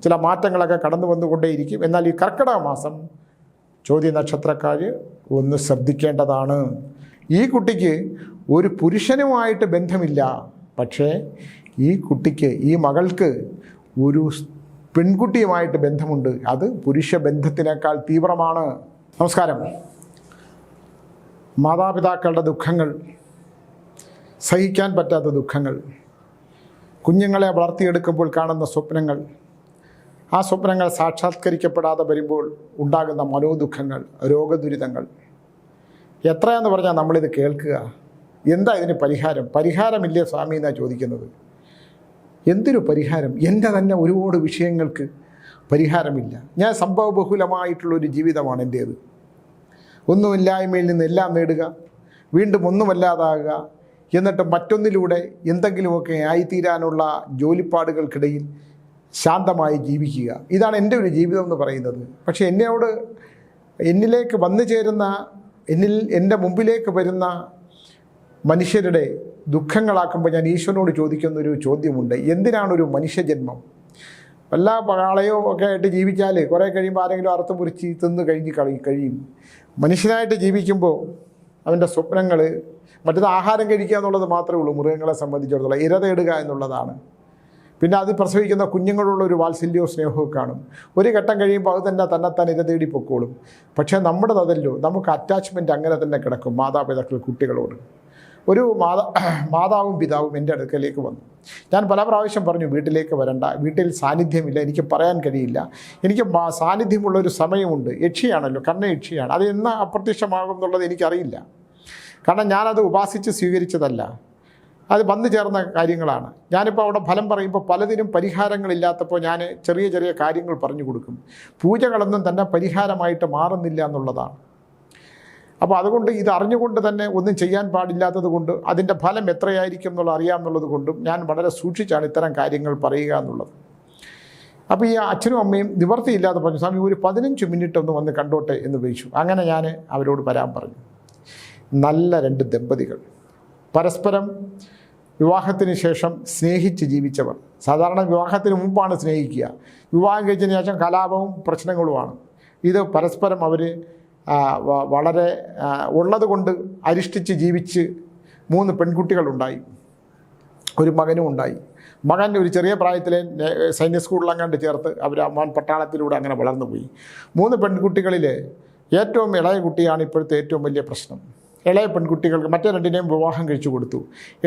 ചില മാറ്റങ്ങളൊക്കെ കടന്നു വന്നുകൊണ്ടേയിരിക്കും. എന്നാൽ ഈ കർക്കിടക മാസം ചോദ്യ നക്ഷത്രക്കാർ ഒന്ന് ശ്രദ്ധിക്കേണ്ടതാണ്. ഈ കുട്ടിക്ക് ഒരു പുരുഷനുമായിട്ട് ബന്ധമില്ല, പക്ഷേ ഈ കുട്ടിക്ക്, ഈ മകൾക്ക് ഒരു പെൺകുട്ടിയുമായിട്ട് ബന്ധമുണ്ട്. അത് പുരുഷ ബന്ധത്തിനേക്കാൾ തീവ്രമാണ്. നമസ്കാരം. മാതാപിതാക്കളുടെ ദുഃഖങ്ങൾ, സഹിക്കാൻ പറ്റാത്ത ദുഃഖങ്ങൾ, കുഞ്ഞുങ്ങളെ വളർത്തിയെടുക്കുമ്പോൾ കാണുന്ന സ്വപ്നങ്ങൾ, ആ സ്വപ്നങ്ങൾ സാക്ഷാത്കരിക്കപ്പെടാതെ വരുമ്പോൾ ഉണ്ടാകുന്ന മനോദുഃഖങ്ങൾ, രോഗദുരിതങ്ങൾ, എത്രയാണെന്ന് പറഞ്ഞാൽ നമ്മളിത് കേൾക്കുക. എന്താ ഇതിന് പരിഹാരം? പരിഹാരമില്ലേ സ്വാമി എന്നാണ് ചോദിക്കുന്നത്. എന്തൊരു പരിഹാരം? എൻ്റെ തന്നെ ഒരുപാട് വിഷയങ്ങൾക്ക് പരിഹാരമില്ല. ഞാൻ സംഭവബഹുലമായിട്ടുള്ളൊരു ജീവിതമാണ് എൻ്റേത്. ഒന്നുമില്ലായ്മയിൽ നിന്ന് എല്ലാം നേടുക, വീണ്ടും ഒന്നുമല്ലാതാകുക, എന്നിട്ട് മറ്റൊന്നിലൂടെ എന്തെങ്കിലുമൊക്കെ ആയിത്തീരാനുള്ള ജോലിപ്പാടുകൾക്കിടയിൽ ശാന്തമായി ജീവിക്കുക. ഇതാണ് എൻ്റെ ഒരു ജീവിതം എന്ന് പറയുന്നത്. പക്ഷേ എന്നിലേക്ക് വന്നു ചേരുന്ന, എൻ്റെ മുമ്പിലേക്ക് വരുന്ന മനുഷ്യരുടെ ദുഃഖങ്ങളാക്കുമ്പോൾ ഞാൻ ഈശ്വരനോട് ചോദിക്കുന്നൊരു ചോദ്യമുണ്ട്. എന്തിനാണൊരു മനുഷ്യജന്മം? വല്ല പകാളയോ ഒക്കെ ആയിട്ട് ജീവിച്ചാൽ കുറേ കഴിയുമ്പോൾ ആരെങ്കിലും അറുത്ത് മുറിച്ച് തിന്ന് കഴിയും. മനുഷ്യനായിട്ട് ജീവിക്കുമ്പോൾ അവൻ്റെ സ്വപ്നങ്ങൾ, മറ്റത് ആഹാരം കഴിക്കുക എന്നുള്ളത് മാത്രമേ ഉള്ളൂ. മൃഗങ്ങളെ സംബന്ധിച്ചിടത്തോളം ഇര തേടുക എന്നുള്ളതാണ്. പിന്നെ അത് പ്രസവിക്കുന്ന കുഞ്ഞുങ്ങളുള്ള ഒരു വാത്സല്യവും സ്നേഹവും കാണും. ഒരു ഘട്ടം കഴിയുമ്പോൾ അത് തന്നെത്താൻ ഇര തേടി പൊക്കോളും. പക്ഷേ നമ്മുടേതല്ലോ, നമുക്ക് അറ്റാച്ച്മെൻറ്റ് അങ്ങനെ തന്നെ കിടക്കും മാതാപിതാക്കൾ കുട്ടികളോട്. ഒരു മാതാവും പിതാവും എൻ്റെ അടുക്കലേക്ക് വന്നു. ഞാൻ പല പ്രാവശ്യം പറഞ്ഞു, വീട്ടിലേക്ക് വരണ്ട, വീട്ടിൽ സാന്നിധ്യമില്ല, എനിക്ക് പറയാൻ കഴിയില്ല, എനിക്ക് സാന്നിധ്യമുള്ളൊരു സമയമുണ്ട്. യക്ഷിയാണല്ലോ, കർണയക്ഷിയാണ്, അത് എന്നാ അപ്രത്യക്ഷമാകും എന്നുള്ളത് എനിക്കറിയില്ല. കാരണം ഞാനത് ഉപാസിച്ച് സ്വീകരിച്ചതല്ല, അത് വന്നു ചേർന്ന കാര്യങ്ങളാണ്. ഞാനിപ്പോൾ അവിടെ ഫലം പറയുമ്പോൾ പലതിനും പരിഹാരങ്ങളില്ലാത്തപ്പോൾ ഞാൻ ചെറിയ ചെറിയ കാര്യങ്ങൾ പറഞ്ഞു കൊടുക്കും. പൂജകളൊന്നും തന്നെ പരിഹാരമായിട്ട് മാറുന്നില്ല എന്നുള്ളതാണ്. അപ്പോൾ അതുകൊണ്ട് ഇത് അറിഞ്ഞുകൊണ്ട് തന്നെ ഒന്നും ചെയ്യാൻ പാടില്ലാത്തത് കൊണ്ട്, അതിൻ്റെ ഫലം എത്രയായിരിക്കും എന്നുള്ള അറിയാമെന്നുള്ളത് കൊണ്ടും ഞാൻ വളരെ സൂക്ഷിച്ചാണ് ഇത്തരം കാര്യങ്ങൾ പറയുക എന്നുള്ളത്. അപ്പോൾ ഈ അച്ഛനും അമ്മയും നിവർത്തിയില്ലാതെ പറഞ്ഞു, സ്വാമി ഒരു 15 മിനിറ്റ് ഒന്ന് വന്ന് കണ്ടോട്ടെ എന്ന് വിളിച്ചു. അങ്ങനെ ഞാൻ അവരോട് വരാൻ പറഞ്ഞു. നല്ല 2 ദമ്പതികൾ, പരസ്പരം വിവാഹത്തിന് ശേഷം സ്നേഹിച്ച് ജീവിച്ചവർ. സാധാരണ വിവാഹത്തിന് മുമ്പാണ് സ്നേഹിക്കുക, വിവാഹം കഴിച്ചതിന് ശേഷം കലാപവും പ്രശ്നങ്ങളുമാണ്. ഇത് പരസ്പരം അവർ വളരെ ഉള്ളത് കൊണ്ട് അരിഷ്ടിച്ച് ജീവിച്ച് 3 പെൺകുട്ടികളുണ്ടായി, ഒരു മകനും ഉണ്ടായി. മകൻ ഒരു ചെറിയ പ്രായത്തിൽ സൈനിക സ്കൂളിലങ്ങാണ്ട് ചേർത്ത് അവൻ പട്ടാളത്തിലൂടെ അങ്ങനെ വളർന്നു പോയി. 3 പെൺകുട്ടികളിൽ ഏറ്റവും ഇളയ കുട്ടിയാണ് ഇപ്പോഴത്തെ ഏറ്റവും വലിയ പ്രശ്നം. ഇളയ പെൺകുട്ടികൾക്ക് മറ്റേ 2നെയും വിവാഹം കഴിച്ചു കൊടുത്തു.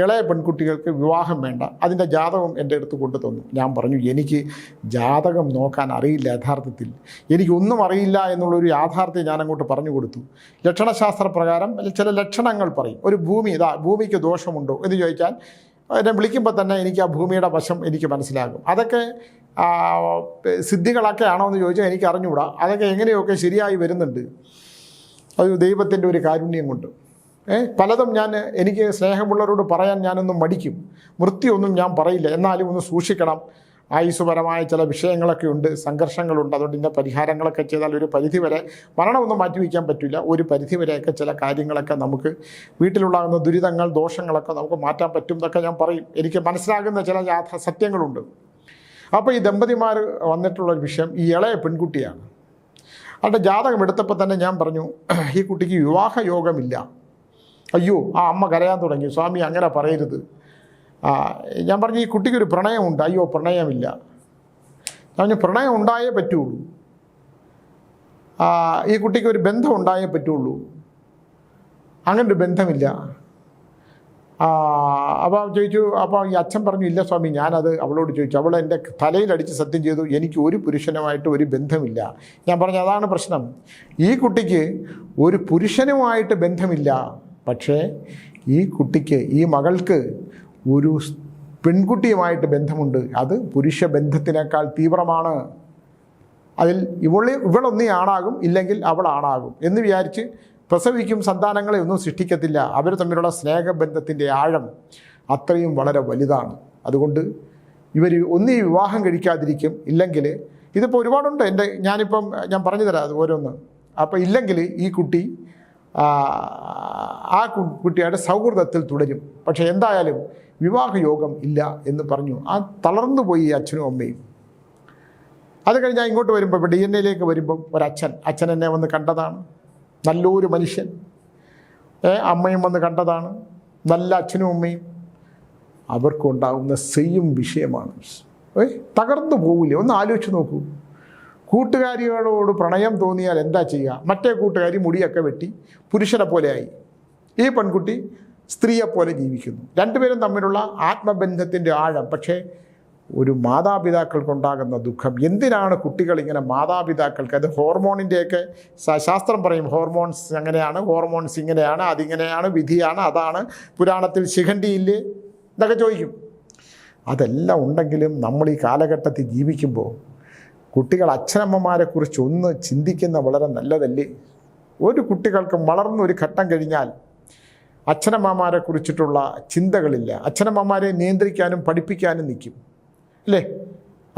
ഇളയ പെൺകുട്ടികൾക്ക് വിവാഹം വേണ്ട. അതിൻ്റെ ജാതകം എൻ്റെ അടുത്ത് കൊണ്ടു തന്നു. ഞാൻ പറഞ്ഞു, എനിക്ക് ജാതകം നോക്കാൻ അറിയില്ല, യഥാർത്ഥത്തിൽ എനിക്കൊന്നും അറിയില്ല എന്നുള്ളൊരു യാഥാർത്ഥ്യം ഞാൻ അങ്ങോട്ട് പറഞ്ഞു കൊടുത്തു. ലക്ഷണശാസ്ത്ര പ്രകാരം ചില ലക്ഷണങ്ങൾ പറയും. ഒരു ഭൂമിക്ക് ദോഷമുണ്ടോ എന്ന് ചോദിച്ചാൽ എന്നെ വിളിക്കുമ്പോൾ തന്നെ എനിക്ക് ആ ഭൂമിയുടെ വശം എനിക്ക് മനസ്സിലാകും. അതൊക്കെ സിദ്ധികളൊക്കെ ആണോ എന്ന് ചോദിച്ചാൽ എനിക്ക് അറിഞ്ഞുകൂടാ. അതൊക്കെ എങ്ങനെയൊക്കെ ശരിയായി വരുന്നുണ്ട്. അത് ദൈവത്തിൻ്റെ ഒരു കാരുണ്യം കൊണ്ട്. പലതും എനിക്ക് സ്നേഹമുള്ളവരോട് പറയാൻ ഞാനൊന്നും മടിക്കും. മൃത്യുവൊന്നും ഞാൻ പറയില്ല, എന്നാലും ഒന്ന് സൂക്ഷിക്കണം. ആയുസ്സുപരമായ ചില വിഷയങ്ങളൊക്കെ ഉണ്ട്, സംഘർഷങ്ങളുണ്ട്. അതുകൊണ്ട് ഇന്ന പരിഹാരങ്ങളൊക്കെ ചെയ്താൽ ഒരു പരിധിവരെ, മരണമൊന്നും മാറ്റിവെക്കാൻ പറ്റില്ല, ഒരു പരിധിവരെയൊക്കെ ചില കാര്യങ്ങളൊക്കെ നമുക്ക് വീട്ടിലുണ്ടാകുന്ന ദുരിതങ്ങൾ, ദോഷങ്ങളൊക്കെ നമുക്ക് മാറ്റാൻ പറ്റും എന്നൊക്കെ ഞാൻ പറയും. എനിക്ക് മനസ്സിലാകുന്ന ചില സത്യങ്ങളുണ്ട്. അപ്പോൾ ഈ ദമ്പതിമാർ വന്നിട്ടുള്ളൊരു വിഷയം ഈ ഇളയ പെൺകുട്ടിയാണ്. അവരുടെ ജാതകം എടുത്തപ്പോൾ തന്നെ ഞാൻ പറഞ്ഞു, ഈ കുട്ടിക്ക് വിവാഹ യോഗമില്ല. അയ്യോ, ആ അമ്മ കരയാൻ തുടങ്ങി. സ്വാമി അങ്ങനെ പറയരുത്. ഞാൻ പറഞ്ഞു, ഈ കുട്ടിക്കൊരു പ്രണയമുണ്ട്. അയ്യോ, പ്രണയമില്ല. ഞാൻ പറഞ്ഞു, പ്രണയം ഉണ്ടായേ പറ്റുള്ളൂ, ഈ കുട്ടിക്ക് ഒരു ബന്ധം ഉണ്ടായേ പറ്റുള്ളൂ. അങ്ങനൊരു ബന്ധമില്ല. അപ്പോൾ ചോദിച്ചു. അപ്പോൾ ഈ അച്ഛൻ പറഞ്ഞു, ഇല്ല സ്വാമി, ഞാനത് അവളോട് ചോദിച്ചു. അവൾ എൻ്റെ തലയിലടിച്ച് സത്യം ചെയ്തു, എനിക്ക് ഒരു പുരുഷനുമായിട്ട് ഒരു ബന്ധമില്ല. ഞാൻ പറഞ്ഞു, അതാണ് പ്രശ്നം. ഈ കുട്ടിക്ക് ഒരു പുരുഷനുമായിട്ട് ബന്ധമില്ല, പക്ഷേ ഈ കുട്ടിക്ക്, ഈ മകൾക്ക് ഒരു പെൺകുട്ടിയുമായിട്ട് ബന്ധമുണ്ട്. അത് പുരുഷ ബന്ധത്തിനേക്കാൾ തീവ്രമാണ്. അതിൽ ഇവളൊന്നീ ആണാകും, ഇല്ലെങ്കിൽ അവൾ ആണാകും എന്ന് വിചാരിച്ച് പ്രസവിക്കും സന്താനങ്ങളെ ഒന്നും സൃഷ്ടിക്കത്തില്ല. അവർ തമ്മിലുള്ള സ്നേഹബന്ധത്തിൻ്റെ ആഴം അത്രയും വളരെ വലുതാണ്. അതുകൊണ്ട് ഇവർ ഒന്നീ വിവാഹം കഴിക്കാതിരിക്കും, ഇല്ലെങ്കിൽ ഇതിപ്പോൾ ഒരുപാടുണ്ട്. ഞാൻ പറഞ്ഞു തരാം അത് ഓരോന്ന്. അപ്പോൾ ഇല്ലെങ്കിൽ ഈ കുട്ടി ആ കുട്ടിയുടെ സൗഹൃദത്തിൽ തുടരും. പക്ഷേ എന്തായാലും വിവാഹയോഗം ഇല്ല എന്ന് പറഞ്ഞു. തളർന്നു പോയി അച്ഛനും അമ്മയും. അത് കഴിഞ്ഞാൽ ഇങ്ങോട്ട് വരുമ്പോൾ ഇപ്പോൾ DNA വരുമ്പം അച്ഛൻ എന്നെ വന്ന് കണ്ടതാണ്, നല്ലൊരു മനുഷ്യൻ. അമ്മയും വന്ന് കണ്ടതാണ്, നല്ല അച്ഛനും അമ്മയും. അവർക്കുണ്ടാകുന്ന സെയിം വിഷയമാണ്. തകർന്നു പോവില്ലേ? ഒന്ന് ആലോചിച്ച് നോക്കൂ. കൂട്ടുകാരികളോട് പ്രണയം തോന്നിയാൽ എന്താ ചെയ്യുക? മറ്റേ കൂട്ടുകാരി മുടിയൊക്കെ വെട്ടി പുരുഷനെ പോലെയായി, ഈ പെൺകുട്ടി സ്ത്രീയെപ്പോലെ ജീവിക്കുന്നു. രണ്ടുപേരും തമ്മിലുള്ള ആത്മബന്ധത്തിൻ്റെ ആഴം. പക്ഷേ ഒരു മാതാപിതാക്കൾക്കുണ്ടാകുന്ന ദുഃഖം. എന്തിനാണ് കുട്ടികൾ ഇങ്ങനെ മാതാപിതാക്കൾക്ക്? അത് ഹോർമോണിൻ്റെയൊക്കെ ശാസ്ത്രം പറയും, ഹോർമോൺസ് അങ്ങനെയാണ്, ഹോർമോൺസ് ഇങ്ങനെയാണ്, അതിങ്ങനെയാണ്, വിധിയാണ്, അതാണ്, പുരാണത്തിൽ ശിഖണ്ഡിയില്ലേ എന്നൊക്കെ ചോദിക്കും. അതെല്ലാം ഉണ്ടെങ്കിലും നമ്മൾ ഈ കാലഘട്ടത്തിൽ ജീവിക്കുമ്പോൾ കുട്ടികൾ അച്ഛനമ്മമാരെക്കുറിച്ച് ഒന്ന് ചിന്തിക്കുന്ന വളരെ നല്ലതല്ലേ? ഒരു കുട്ടികൾക്കും വളർന്നൊരു ഘട്ടം കഴിഞ്ഞാൽ അച്ഛനമ്മമാരെ കുറിച്ചിട്ടുള്ള ചിന്തകളില്ല. അച്ഛനമ്മമാരെ നിയന്ത്രിക്കാനും പഠിപ്പിക്കാനും നിൽക്കും അല്ലേ?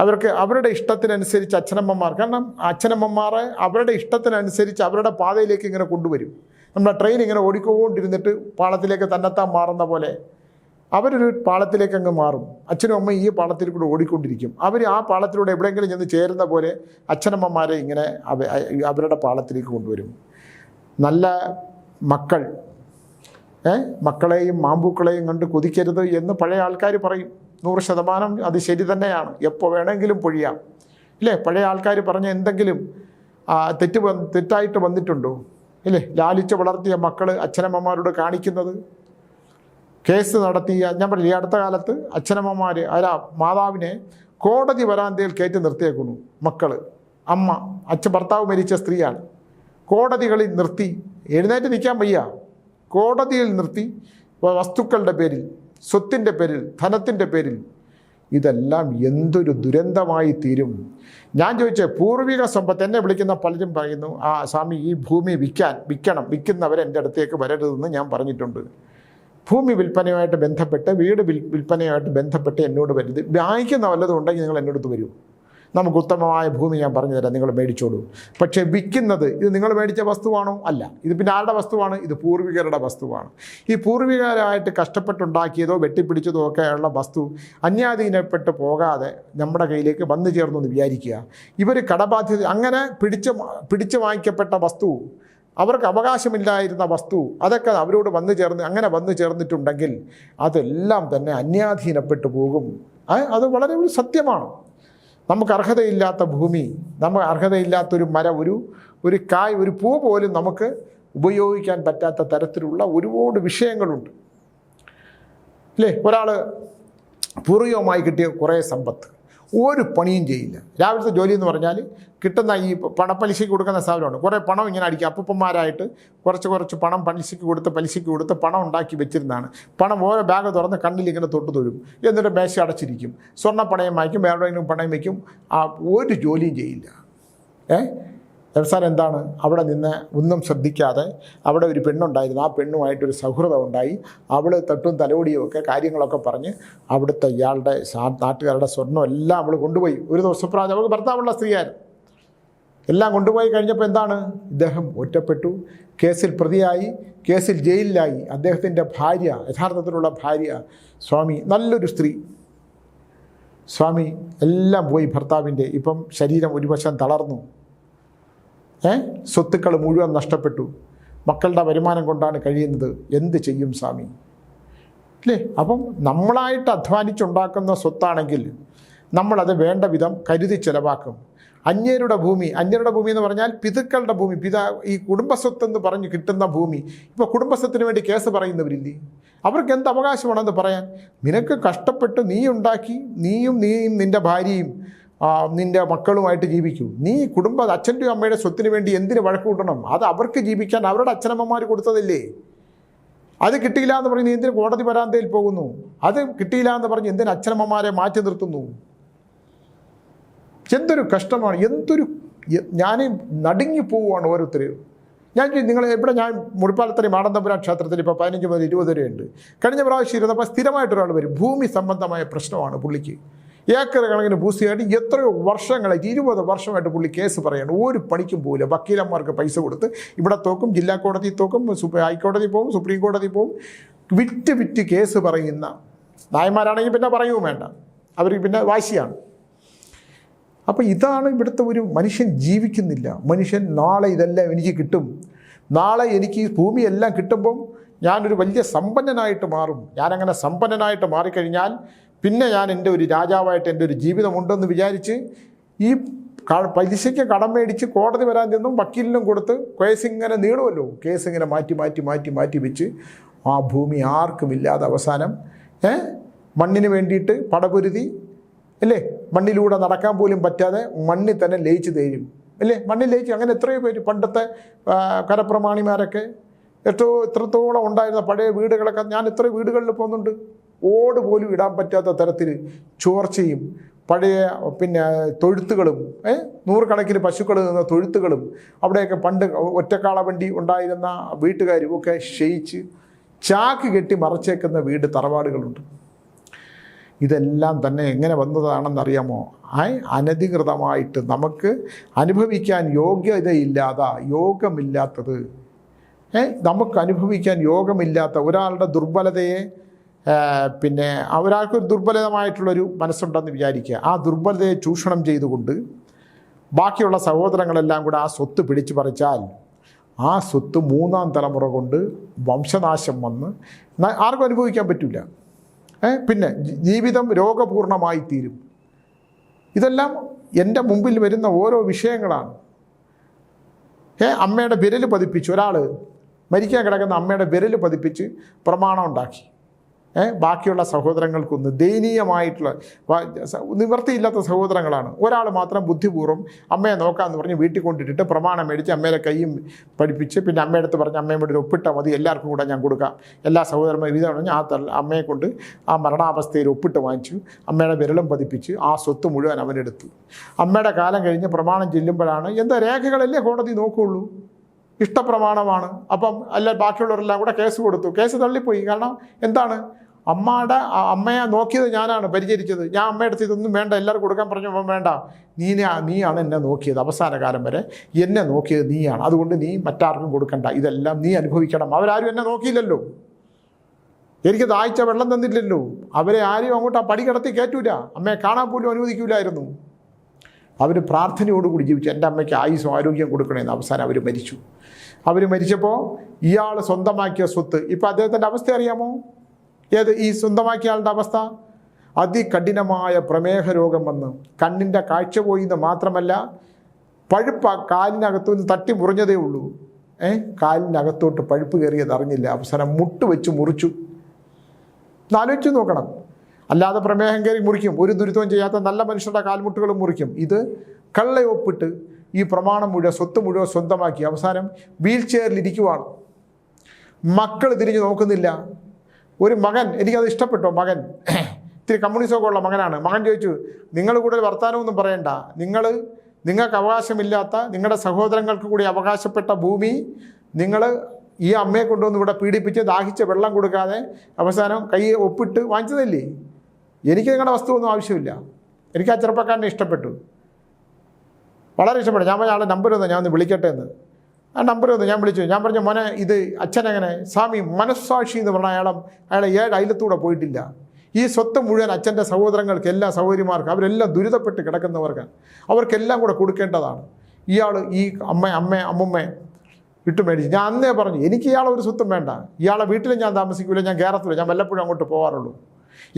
അവർക്ക് അവരുടെ ഇഷ്ടത്തിനനുസരിച്ച് അച്ഛനമ്മമാർ, കാരണം അച്ഛനമ്മമാരെ അവരുടെ ഇഷ്ടത്തിനനുസരിച്ച് അവരുടെ പാതയിലേക്ക് ഇങ്ങനെ കൊണ്ടുവരും. നമ്മുടെ ട്രെയിൻ ഇങ്ങനെ ഓടിക്കൊണ്ടിരുന്നിട്ട് പാളത്തിലേക്ക് തന്നെത്താൻ മാറുന്ന പോലെ അവരൊരു പാളത്തിലേക്ക് അങ്ങ് മാറും. അച്ഛനും അമ്മയും ഈ പാളത്തിൽ കൂടെ ഓടിക്കൊണ്ടിരിക്കും. അവർ ആ പാളത്തിലൂടെ എവിടെയെങ്കിലും ചെന്ന് ചേരുന്ന പോലെ അച്ഛനമ്മമാരെ ഇങ്ങനെ അവരുടെ പാളത്തിലേക്ക് കൊണ്ടുവരും. നല്ല മക്കൾ മക്കളെയും മാമ്പൂക്കളെയും കണ്ട് കൊതിക്കരുത് എന്ന് പഴയ ആൾക്കാർ പറയും. 100% അത് ശരി തന്നെയാണ്. എപ്പോൾ വേണമെങ്കിലും പൊഴിയാം ഇല്ലേ? പഴയ ആൾക്കാർ പറഞ്ഞ എന്തെങ്കിലും തെറ്റായിട്ട് വന്നിട്ടുണ്ടോ ഇല്ലേ? ലാലിച്ച് വളർത്തിയ മക്കൾ അച്ഛനമ്മമാരോട് കാണിക്കുന്നത്. കേസ് നടത്തിയ, ഞാൻ പറയും, ഈ അടുത്ത കാലത്ത് അച്ഛനമ്മമാർ മാതാവിനെ കോടതി വരാന്തയിൽ കയറ്റി നിർത്തിയേക്കുന്നു. മക്കൾ, അമ്മ, ഭർത്താവ് മരിച്ച സ്ത്രീയാണ്. കോടതികളിൽ നിർത്തി, എഴുന്നേറ്റ് നിൽക്കാൻ വയ്യ, കോടതിയിൽ നിർത്തി, വസ്തുക്കളുടെ പേരിൽ, സ്വത്തിൻ്റെ പേരിൽ, ധനത്തിൻ്റെ പേരിൽ. ഇതെല്ലാം എന്തൊരു ദുരന്തമായി തീരും. ഞാൻ ചോദിച്ചേ, പൂർവിക സമ്പത്ത്, എന്നെ വിളിക്കുന്ന പലരും പറയുന്നു, സ്വാമി ഈ ഭൂമി വിൽക്കണം, വിൽക്കുന്നവർ എൻ്റെ അടുത്തേക്ക് വരരുതെന്ന് ഞാൻ പറഞ്ഞിട്ടുണ്ട്. ഭൂമി വിൽപ്പനയുമായിട്ട് ബന്ധപ്പെട്ട്, വീട് വിൽപ്പനയുമായിട്ട് ബന്ധപ്പെട്ട് എന്നോട് വരുത്. വാങ്ങിക്കുന്ന വല്ലതും ഉണ്ടെങ്കിൽ നിങ്ങൾ എന്നോടത്ത് വരൂ, നമുക്ക് ഉത്തമമായ ഭൂമി ഞാൻ പറഞ്ഞു തരാം, നിങ്ങൾ മേടിച്ചോളൂ. പക്ഷേ വിൽക്കുന്നത്, ഇത് നിങ്ങൾ മേടിച്ച വസ്തുവാണോ? അല്ല. ഇത് പിന്നെ ആരുടെ വസ്തുവാണ്? ഇത് പൂർവികരുടെ വസ്തുവാണ്. ഈ പൂർവികരായിട്ട് കഷ്ടപ്പെട്ടുണ്ടാക്കിയതോ വെട്ടിപ്പിടിച്ചതോ ഒക്കെയുള്ള വസ്തു അന്യാധീനപ്പെട്ട് പോകാതെ നമ്മുടെ കയ്യിലേക്ക് വന്നു ചേർന്നു എന്ന് വിചാരിക്കുക. ഇവർ കടബാധ്യത, അങ്ങനെ പിടിച്ചു വാങ്ങിക്കപ്പെട്ട വസ്തു, അവർക്ക് അവകാശമില്ലായിരുന്ന വസ്തു, അതൊക്കെ അവരോട് അങ്ങനെ വന്നു ചേർന്നിട്ടുണ്ടെങ്കിൽ അതെല്ലാം തന്നെ അന്യാധീനപ്പെട്ടു പോകും. അത് വളരെ ഒരു സത്യമാണ്. നമുക്ക് അർഹതയില്ലാത്ത ഭൂമി, നമുക്ക് അർഹതയില്ലാത്തൊരു മരം, ഒരു കായ്, ഒരു പൂ പോലും നമുക്ക് ഉപയോഗിക്കാൻ പറ്റാത്ത തരത്തിലുള്ള ഒരുപാട് വിഷയങ്ങളുണ്ട് അല്ലേ? ഒരാൾ പൂർവികമായി കിട്ടിയ കുറേ സമ്പത്ത്, ഒരു പണിയും ചെയ്യില്ല. രാവിലത്തെ ജോലി എന്ന് പറഞ്ഞാൽ കിട്ടുന്ന ഈ പണപ്പലിശയ്ക്ക് കൊടുക്കുന്ന സ്ഥാപനമാണ്. കുറേ പണം ഇങ്ങനെ അടിക്കുക. അപ്പൂപ്പന്മാരായിട്ട് കുറച്ച് പണം പലിശയ്ക്ക് കൊടുത്ത് പണം ഉണ്ടാക്കി വെച്ചിരുന്നതാണ്. പണം ഓരോ ബാഗ് തുറന്ന് കണ്ണിൽ ഇങ്ങനെ തൊട്ട് തൊഴും, എന്നിട്ട് മേശ അടച്ചിരിക്കും. സ്വർണ്ണപ്പണയം വാങ്ങിക്കും, വേറെങ്കിലും പണയം വയ്ക്കും. ഒരു ജോലിയും ചെയ്യില്ല. അവസാനം എന്താണ്? അവിടെ നിന്ന് ഒന്നും ശ്രദ്ധിക്കാതെ, അവിടെ ഒരു പെണ്ണുണ്ടായിരുന്നു, ആ പെണ്ണുമായിട്ടൊരു സൗഹൃദം ഉണ്ടായി. അവൾ തട്ടും തലോടിയും ഒക്കെ കാര്യങ്ങളൊക്കെ പറഞ്ഞ് അവിടുത്തെ ഇയാളുടെ നാട്ടുകാരുടെ സ്വർണ്ണം എല്ലാം അവൾ കൊണ്ടുപോയി. ഒരു ദിവസം അവൾക്ക് ഭർത്താവുള്ള സ്ത്രീയായിരുന്നു. എല്ലാം കൊണ്ടുപോയി കഴിഞ്ഞപ്പോൾ എന്താണ്? ഇദ്ദേഹം ഒറ്റപ്പെട്ടു, കേസിൽ പ്രതിയായി, കേസിൽ ജയിലിലായി. അദ്ദേഹത്തിൻ്റെ ഭാര്യ, യഥാർത്ഥത്തിലുള്ള ഭാര്യ സ്വാമി, നല്ലൊരു സ്ത്രീ, സ്വാമി എല്ലാം പോയി ഭർത്താവിൻ്റെ. ഇപ്പം ശരീരം ഒരു വശം തളർന്നു, സ്വത്തുക്കൾ മുഴുവൻ നഷ്ടപ്പെട്ടു, മക്കളുടെ വരുമാനം കൊണ്ടാണ് കഴിയുന്നത്. എന്ത് ചെയ്യും സ്വാമി അല്ലേ? അപ്പം നമ്മളായിട്ട് അധ്വാനിച്ചുണ്ടാക്കുന്ന സ്വത്താണെങ്കിൽ നമ്മളത് വേണ്ട വിധം കരുതി ചിലവാക്കും. അന്യരുടെ ഭൂമി എന്ന് പറഞ്ഞാൽ പിതൃക്കളുടെ ഭൂമി, ഈ കുടുംബസ്വത്തെന്ന് പറഞ്ഞ് കിട്ടുന്ന ഭൂമി. ഇപ്പോൾ കുടുംബസ്വത്തിന് വേണ്ടി കേസ് പറയുന്നവരില്ലേ? അവർക്ക് എന്ത് അവകാശമാണെന്ന് പറയാൻ? നിനക്ക് കഷ്ടപ്പെട്ട് നീ ഉണ്ടാക്കി, നീയും നിൻ്റെ ഭാര്യയും നിൻ്റെ മക്കളുമായിട്ട് ജീവിക്കൂ. നീ അച്ഛൻ്റെയും അമ്മയുടെ സ്വത്തിന് വേണ്ടി എന്തിന് വഴക്ക് കൂട്ടണം? അത് അവർക്ക് ജീവിക്കാൻ അവരുടെ അച്ഛനമ്മമാർ കൊടുത്തതല്ലേ? അത് കിട്ടിയില്ല എന്ന് പറഞ്ഞ് നീ എന്തിന് കോടതി വരാന്തയിൽ പോകുന്നു? അത് കിട്ടിയില്ല എന്ന് പറഞ്ഞ് എന്തിന് അച്ഛനമ്മമാരെ മാറ്റി നിർത്തുന്നു? എന്തൊരു കഷ്ടമാണ്, ഞാൻ നടുങ്ങിപ്പോവുകയാണ് ഓരോരുത്തരും. നിങ്ങൾ ഞാൻ മുഴുപ്പാലത്തറി മാടന്തപുരം ക്ഷേത്രത്തിൽ ഇപ്പോൾ 15 മുതൽ 20 വരെയുണ്ട്. കഴിഞ്ഞ പ്രാവശ്യം ഇരുന്നപ്പോൾ സ്ഥിരമായിട്ടൊരാൾ വരും. ഭൂമി സംബന്ധമായ പ്രശ്നമാണ് പുള്ളിക്ക്. ഏക്കർ കണക്കിന് ഭൂസിയായിട്ട് എത്രയോ വർഷങ്ങളായിട്ട്, 20 വർഷമായിട്ട് പുള്ളി കേസ് പറയാണ്. ഒരു പണിക്കും പോകില്ല. വക്കീലന്മാർക്ക് പൈസ കൊടുത്ത് ഇവിടെ തോക്കും, ജില്ലാ കോടതി തോക്കും, ഹൈക്കോടതി പോകും, സുപ്രീം കോടതി പോകും. വിറ്റ് കേസ് പറയുന്ന നായന്മാരാണെങ്കിൽ പിന്നെ പറയുകയും വേണ്ട, അവർക്ക് പിന്നെ വാശിയാണ്. അപ്പോൾ ഇതാണ് ഇവിടുത്തെ ഒരു മനുഷ്യൻ ജീവിക്കുന്നില്ല. മനുഷ്യൻ നാളെ ഇതെല്ലാം എനിക്ക് കിട്ടും, നാളെ എനിക്ക് ഈ ഭൂമിയെല്ലാം കിട്ടുമ്പം ഞാനൊരു വലിയ സമ്പന്നനായിട്ട് മാറും, ഞാനങ്ങനെ സമ്പന്നനായിട്ട് മാറിക്കഴിഞ്ഞാൽ പിന്നെ ഞാൻ എൻ്റെ ഒരു രാജാവായിട്ട് എൻ്റെ ഒരു ജീവിതമുണ്ടെന്ന് വിചാരിച്ച് ഈ പലിശയ്ക്ക് കടം മേടിച്ച് കോടതി വരാൻ നിന്നും വക്കീലിനും കൊടുത്ത് കേസ് ഇങ്ങനെ നീളുമല്ലോ, കേസ് ഇങ്ങനെ മാറ്റി വെച്ച് ആ ഭൂമി ആർക്കുമില്ലാതെ അവസാനം മണ്ണിന് വേണ്ടിയിട്ട് പടപൊരുതി അല്ലേ, മണ്ണിലൂടെ നടക്കാൻ പോലും പറ്റാതെ മണ്ണിൽ തന്നെ ലയിച്ച് തേരും അല്ലേ, മണ്ണിൽ ലയിച്ച്. അങ്ങനെ എത്രയോ പേര് പണ്ടത്തെ കരപ്രമാണിമാരൊക്കെ എത്രത്തോളം ഉണ്ടായിരുന്ന പഴയ വീടുകളൊക്കെ, ഞാൻ എത്ര വീടുകളിൽ പോകുന്നുണ്ട്, ഓട് പോലും ഇടാൻ പറ്റാത്ത തരത്തിൽ ചോർച്ചയും പഴയ തൊഴുത്തുകളും നൂറുകണക്കിന് പശുക്കൾ നിന്ന തൊഴുത്തുകളും അവിടെയൊക്കെ പണ്ട് ഒറ്റക്കാള വണ്ടി ഉണ്ടായിരുന്ന വീട്ടുകാരും ഒക്കെ ക്ഷയിച്ച് ചാക്ക് കെട്ടി മറച്ചേക്കുന്ന വീട് തറവാടുകളുണ്ട്. ഇതെല്ലാം തന്നെ എങ്ങനെ വന്നതാണെന്നറിയാമോ? അനധികൃതമായിട്ട് നമുക്ക് അനുഭവിക്കാൻ യോഗമില്ലാത്തത് നമുക്ക് അനുഭവിക്കാൻ യോഗമില്ലാത്ത ഒരാളുടെ ദുർബലതയെ ഒരാൾക്കൊരു ദുർബലമായിട്ടുള്ളൊരു മനസ്സുണ്ടെന്ന് വിചാരിക്കുക. ആ ദുർബലതയെ ചൂഷണം ചെയ്തുകൊണ്ട് ബാക്കിയുള്ള സഹോദരങ്ങളെല്ലാം കൂടെ ആ സ്വത്ത് പിടിച്ചു പറിച്ചാൽ ആ സ്വത്ത് 3-ാം തലമുറ കൊണ്ട് വംശനാശം വന്ന് ആർക്കും അനുഭവിക്കാൻ പറ്റില്ല. പിന്നെ ജീവിതം രോഗപൂർണമായി തീരും. ഇതെല്ലാം എൻ്റെ മുമ്പിൽ വരുന്ന ഓരോ വിഷയങ്ങളാണ്. അമ്മയുടെ വിരൽ പതിപ്പിച്ച് ഒരാൾ മരിക്കാൻ കിടക്കുന്ന അമ്മയുടെ വിരൽ പതിപ്പിച്ച് പ്രമാണം ഉണ്ടാക്കി. ബാക്കിയുള്ള സഹോദരങ്ങൾക്കൊന്ന് ദയനീയമായിട്ടുള്ള നിവൃത്തിയില്ലാത്ത സഹോദരങ്ങളാണ്. ഒരാൾ മാത്രം ബുദ്ധിപൂർവ്വം അമ്മയെ നോക്കാമെന്ന് പറഞ്ഞ് വീട്ടിൽ കൊണ്ടിട്ടിട്ട് പ്രമാണം മേടിച്ച് അമ്മയുടെ കൈയും പഠിപ്പിച്ച് പിന്നെ അമ്മയുടെ അടുത്ത് പറഞ്ഞ് അമ്മയുടെ ഒരു ഒപ്പിട്ടാൽ മതി, എല്ലാവർക്കും കൂടെ ഞാൻ കൊടുക്കാം, എല്ലാ സഹോദരന്മാരും ഇതാണ് പറഞ്ഞ് അമ്മയെ കൊണ്ട് ആ മരണാവസ്ഥയിൽ ഒപ്പിട്ട് വാങ്ങിച്ചു. അമ്മയുടെ വിരലും പതിപ്പിച്ച് ആ സ്വത്ത് മുഴുവൻ അവനെടുത്തു. അമ്മയുടെ കാലം കഴിഞ്ഞ് പ്രമാണം ചെല്ലുമ്പോഴാണ് എന്താ രേഖകളല്ലേ കോടതി നോക്കുകയുള്ളൂ, ഇഷ്ടപ്രമാണമാണ്. അപ്പം ബാക്കിയുള്ളവരെല്ലാം കൂടെ കേസ് കൊടുത്തു. കേസ് തള്ളിപ്പോയി. കാരണം എന്താണ്, അമ്മയെ നോക്കിയത് ഞാനാണ്, പരിചരിച്ചത് ഞാൻ. അമ്മയുടെ അടുത്ത് ഇതൊന്നും വേണ്ട, എല്ലാവർക്കും കൊടുക്കാൻ പറഞ്ഞപ്പോൾ വേണ്ട, നീയാണ് എന്നെ നോക്കിയത്, അവസാന കാലം വരെ എന്നെ നോക്കിയത് നീയാണ്, അതുകൊണ്ട് നീ മറ്റാർക്കും കൊടുക്കണ്ട, ഇതെല്ലാം നീ അനുഭവിക്കണം. അവരാരും എന്നെ നോക്കിയില്ലല്ലോ, എനിക്ക് ദാഹിച്ച വെള്ളം തന്നില്ലല്ലോ, അവരെ ആരും അങ്ങോട്ട് ആ പടി കിടത്തി കയറ്റൂല, അമ്മയെ കാണാൻ പോലും അനുവദിക്കൂലായിരുന്നു. അവർ പ്രാർത്ഥനയോടുകൂടി ജീവിച്ചു, എൻ്റെ അമ്മയ്ക്ക് ആയുസ്സും ആരോഗ്യം കൊടുക്കണമെന്ന്. അവസാനം അവർ മരിച്ചു. അവർ മരിച്ചപ്പോൾ ഇയാൾ സ്വന്തമാക്കിയ സ്വത്ത്, ഇപ്പോൾ അദ്ദേഹത്തിൻ്റെ അവസ്ഥ അറിയാമോ? ഈ സ്വന്തമാക്കിയ ആളുടെ അവസ്ഥ, അതികഠിനമായ പ്രമേഹ രോഗം വന്ന് കണ്ണിൻ്റെ കാഴ്ച പോയിന്ന് മാത്രമല്ല, പഴുപ്പ് കാലിനകത്തു നിന്ന് തട്ടി മുറിഞ്ഞതേ ഉള്ളൂ. കാലിനകത്തോട്ട് പഴുപ്പ് കയറിയത് അറിഞ്ഞില്ല. അവസാനം മുട്ട് വെച്ച് മുറിച്ചു. ആലോചിച്ച് നോക്കണം. അല്ലാതെ പ്രമേഹം കയറി മുറിക്കും, ഒരു ദുരിതവും ചെയ്യാത്ത നല്ല മനുഷ്യരുടെ കാൽമുട്ടുകളും മുറിക്കും. ഇത് കള്ളയൊപ്പിട്ട് ഈ പ്രമാണം മുഴുവൻ സ്വത്ത് മുഴുവൻ സ്വന്തമാക്കി അവസാനം വീൽ ചെയറിലിരിക്കുവാണ്. മക്കൾ തിരിഞ്ഞു നോക്കുന്നില്ല. ഒരു മകൻ, എനിക്കത് ഇഷ്ടപ്പെട്ടോ, മകൻ ഇത്തിരി കമ്മ്യൂണിസമൊക്കെ ഉള്ള മകനാണ്. മകൻ ചോദിച്ചു, നിങ്ങൾ കൂടുതൽ വർത്തമാനമൊന്നും പറയണ്ട, നിങ്ങൾക്ക് അവകാശമില്ലാത്ത നിങ്ങളുടെ സഹോദരങ്ങൾക്ക് കൂടി അവകാശപ്പെട്ട ഭൂമി നിങ്ങൾ ഈ അമ്മയെ കൊണ്ടുവന്ന് ഇവിടെ പീഡിപ്പിച്ച് ദാഹിച്ച വെള്ളം കൊടുക്കാതെ അവസാനം കൈ ഒപ്പിട്ട് വാങ്ങിച്ചതല്ലേ, എനിക്ക് നിങ്ങളുടെ വസ്തുവൊന്നും ആവശ്യമില്ല. എനിക്ക് ആ ചെറുപ്പക്കാരനെ ഇഷ്ടപ്പെട്ടു, വളരെ ഇഷ്ടപ്പെട്ടു. ഞാൻ പറഞ്ഞ ആളെ നമ്പർ ഒന്ന് ഞാൻ ഒന്ന് വിളിക്കട്ടെ എന്ന്. ആ നമ്പർ ഒന്ന് ഞാൻ വിളിച്ചു. ഞാൻ പറഞ്ഞു, മോനെ ഇത് അച്ഛനെങ്ങനെ? സ്വാമി മനസ്സാക്ഷി എന്ന് പറഞ്ഞ അയാളെ 7 അയലത്തൂടെ പോയിട്ടില്ല. ഈ സ്വത്ത് മുഴുവൻ അച്ഛൻ്റെ സഹോദരങ്ങൾക്ക്, എല്ലാ സഹോദരിമാർക്കും, അവരെല്ലാം ദുരിതപ്പെട്ട് കിടക്കുന്നവർക്ക് അവർക്കെല്ലാം കൂടെ കൊടുക്കേണ്ടതാണ്. ഇയാൾ ഈ അമ്മുമ്മയെ വിട്ടുമേടിച്ച് ഞാൻ അന്നേ പറഞ്ഞു, എനിക്ക് ഇയാളെ ഒരു സ്വത്തും വേണ്ട, ഇയാളെ വീട്ടിലും ഞാൻ താമസിക്കില്ല, ഞാൻ കയറത്തില്ല, ഞാൻ വല്ലപ്പോഴും അങ്ങോട്ട് പോകാറുള്ളൂ.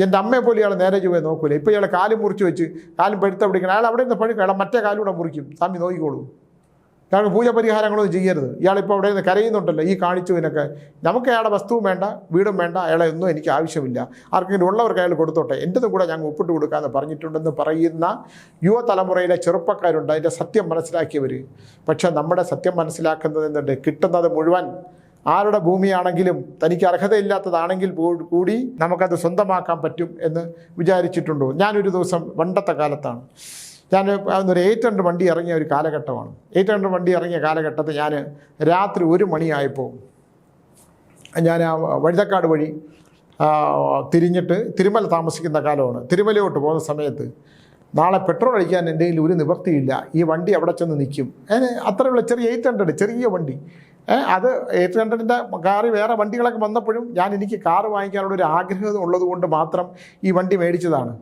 എൻ്റെ അമ്മയെ പോലെ ഇയാൾ നേരെ ചൊവ്വേ നോക്കൂല. ഇപ്പോൾ ഇയാളെ കാലും മുറിച്ച് വെച്ച് കാലും പഴുത്ത പിടിക്കണം, അയാൾ അവിടെ നിന്ന് പഴുക്കും, അയാളെ മറ്റേ കാലൂടെ മുറിക്കും. സ്വാമി നോക്കിക്കോളൂ, ഇയാൾക്ക് പൂജ പരിഹാരങ്ങളൊന്നും ചെയ്യരുത്. ഇയാളിപ്പോൾ അവിടെ നിന്ന് കരയുന്നുണ്ടല്ലോ ഈ കാണിച്ചതിനൊക്കെ. നമുക്ക് അയാളുടെ വസ്തുവും വേണ്ട, വീടും വേണ്ട, അയാളെ ഒന്നും എനിക്ക് ആവശ്യമില്ല, ആർക്കെങ്കിലും ഉള്ളവർക്ക് അയാൾ കൊടുത്തോട്ടെ, എൻ്റെതും കൂടെ ഞങ്ങൾ ഒപ്പിട്ട് കൊടുക്കാമെന്ന് പറഞ്ഞിട്ടുണ്ടെന്ന് പറയുന്ന യുവതലമുറയിലെ ചെറുപ്പക്കാരുണ്ട്, അതിൻ്റെ സത്യം മനസ്സിലാക്കിയവർ. പക്ഷേ നമ്മുടെ സത്യം മനസ്സിലാക്കുന്നത് എന്തുണ്ട്, കിട്ടുന്നത് മുഴുവൻ ആരുടെ ഭൂമിയാണെങ്കിലും തനിക്ക് അർഹതയില്ലാത്തതാണെങ്കിൽ കൂടി നമുക്കത് സ്വന്തമാക്കാൻ പറ്റും എന്ന് വിചാരിച്ചിട്ടുണ്ടോ? ഞാനൊരു ദിവസം പണ്ടത്തെ കാലത്താണ്, ഞാൻ ഒരു 800 വണ്ടി ഇറങ്ങിയ ഒരു കാലഘട്ടമാണ്. 800 വണ്ടി ഇറങ്ങിയ കാലഘട്ടത്തിൽ ഞാൻ രാത്രി 1 മണിയായപ്പോൾ ഞാൻ ആ വഴുതക്കാട് വഴി തിരിഞ്ഞിട്ട് തിരുമല താമസിക്കുന്ന കാലമാണ്. തിരുമലയോട്ട് പോകുന്ന സമയത്ത് നാളെ പെട്രോൾ അടിക്കാൻ എൻ്റെ കയ്യിൽ ഒരു നിവൃത്തിയില്ല, ഈ വണ്ടി അവിടെ ചെന്ന് നിൽക്കും. അത്രയുള്ള ചെറിയ 800 ചെറിയ വണ്ടി. അത് 800ൻ്റെ കാറ് വേറെ വണ്ടികളൊക്കെ വന്നപ്പോഴും എനിക്ക് കാറ് വാങ്ങിക്കാനുള്ള ഒരു ആഗ്രഹം ഉള്ളത് കൊണ്ട് മാത്രം ഈ വണ്ടി മേടിച്ചതാണ്.